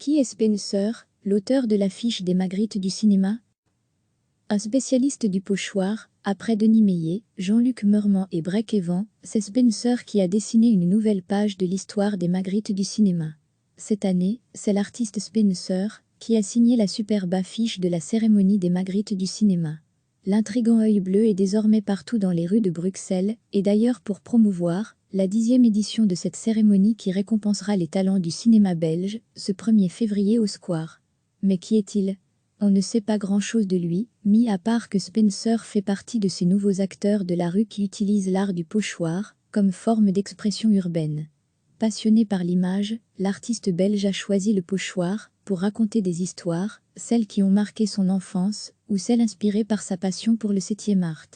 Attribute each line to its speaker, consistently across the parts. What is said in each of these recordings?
Speaker 1: Qui est Spencer, l'auteur de l'affiche des Magritte du cinéma? Un spécialiste du pochoir, après Denis Mélier, Jean-Luc Meurmand et Breck Evan, c'est Spencer qui a dessiné une nouvelle page de l'histoire des Magritte du cinéma. Cette année, c'est l'artiste Spencer qui a signé la superbe affiche de la cérémonie des Magritte du cinéma. L'intrigant œil bleu est désormais partout dans les rues de Bruxelles, et d'ailleurs pour promouvoir la 10e édition de cette cérémonie qui récompensera les talents du cinéma belge, ce 1er février au Square. Mais qui est-il? On ne sait pas grand-chose de lui, mis à part que Spencer fait partie de ces nouveaux acteurs de la rue qui utilisent l'art du pochoir comme forme d'expression urbaine. Passionné par l'image, l'artiste belge a choisi le pochoir pour raconter des histoires, celles qui ont marqué son enfance ou celles inspirées par sa passion pour le 7e art.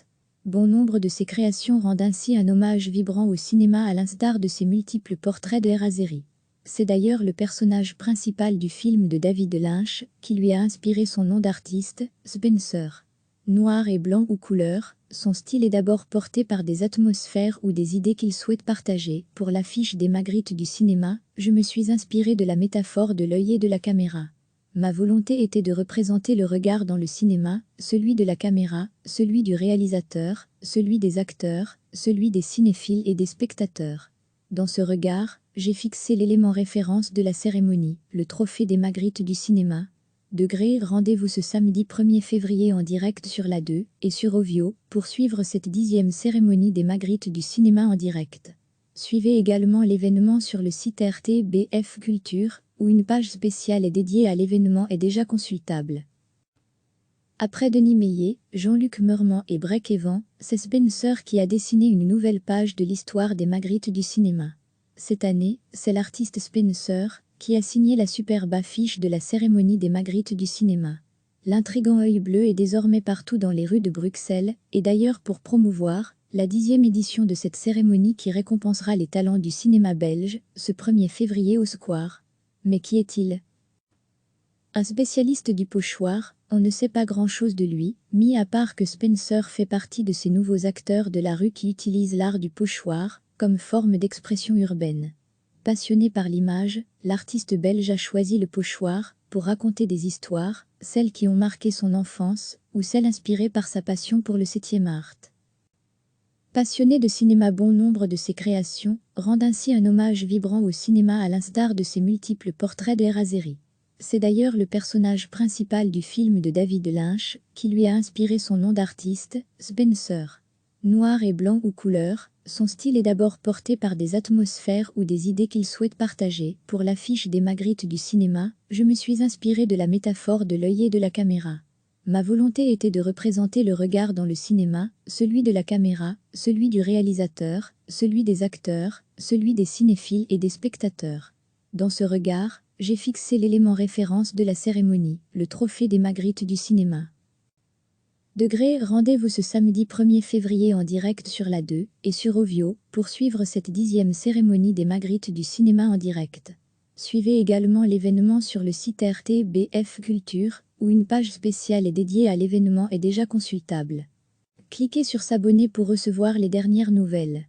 Speaker 1: Bon nombre de ses créations rendent ainsi un hommage vibrant au cinéma à l'instar de ses multiples portraits de Eraseri. C'est d'ailleurs le personnage principal du film de David Lynch qui lui a inspiré son nom d'artiste, Spencer. Noir et blanc ou couleur, son style est d'abord porté par des atmosphères ou des idées qu'il souhaite partager. Pour l'affiche des Magritte du cinéma, je me suis inspiré de la métaphore de l'œil et de la caméra. Ma volonté était de représenter le regard dans le cinéma, celui de la caméra, celui du réalisateur, celui des acteurs, celui des cinéphiles et des spectateurs. Dans ce regard, j'ai fixé l'élément référence de la cérémonie, le trophée des Magritte du cinéma. Degré, rendez-vous ce samedi 1er février en direct sur la 2 et sur Ovio pour suivre cette 10e cérémonie des Magritte du cinéma en direct. Suivez également l'événement sur le site RTBF Culture, où une page spéciale est dédiée à l'événement est déjà consultable. Après Denis Mélier, Jean-Luc Meurmand et Breck Evan, c'est Spencer qui a dessiné une nouvelle page de l'histoire des Magritte du cinéma. Cette année, c'est l'artiste Spencer qui a signé la superbe affiche de la cérémonie des Magritte du cinéma. L'intrigant œil bleu est désormais partout dans les rues de Bruxelles, et d'ailleurs pour promouvoir la 10e édition de cette cérémonie qui récompensera les talents du cinéma belge, ce 1er février au Square. Mais qui est-il? Un spécialiste du pochoir, on ne sait pas grand-chose de lui, mis à part que Spencer fait partie de ces nouveaux acteurs de la rue qui utilisent l'art du pochoir comme forme d'expression urbaine. Passionné par l'image, l'artiste belge a choisi le pochoir pour raconter des histoires, celles qui ont marqué son enfance ou celles inspirées par sa passion pour le 7e art. Passionné de cinéma, bon nombre de ses créations rendent ainsi un hommage vibrant au cinéma à l'instar de ses multiples portraits de Eraseri. C'est d'ailleurs le personnage principal du film de David Lynch qui lui a inspiré son nom d'artiste, Spencer. Noir et blanc ou couleur, son style est d'abord porté par des atmosphères ou des idées qu'il souhaite partager. Pour l'affiche des Magritte du cinéma, je me suis inspiré de la métaphore de l'œil et de la caméra. Ma volonté était de représenter le regard dans le cinéma, celui de la caméra, celui du réalisateur, celui des acteurs, celui des cinéphiles et des spectateurs. Dans ce regard, j'ai fixé l'élément référence de la cérémonie, le trophée des Magritte du cinéma. Degré, rendez-vous ce samedi 1er février en direct sur la 2 et sur Ovio pour suivre cette 10e cérémonie des Magritte du cinéma en direct. Suivez également l'événement sur le site RTBF Culture, où une page spéciale est dédiée à l'événement est déjà consultable. Cliquez sur s'abonner pour recevoir les dernières nouvelles.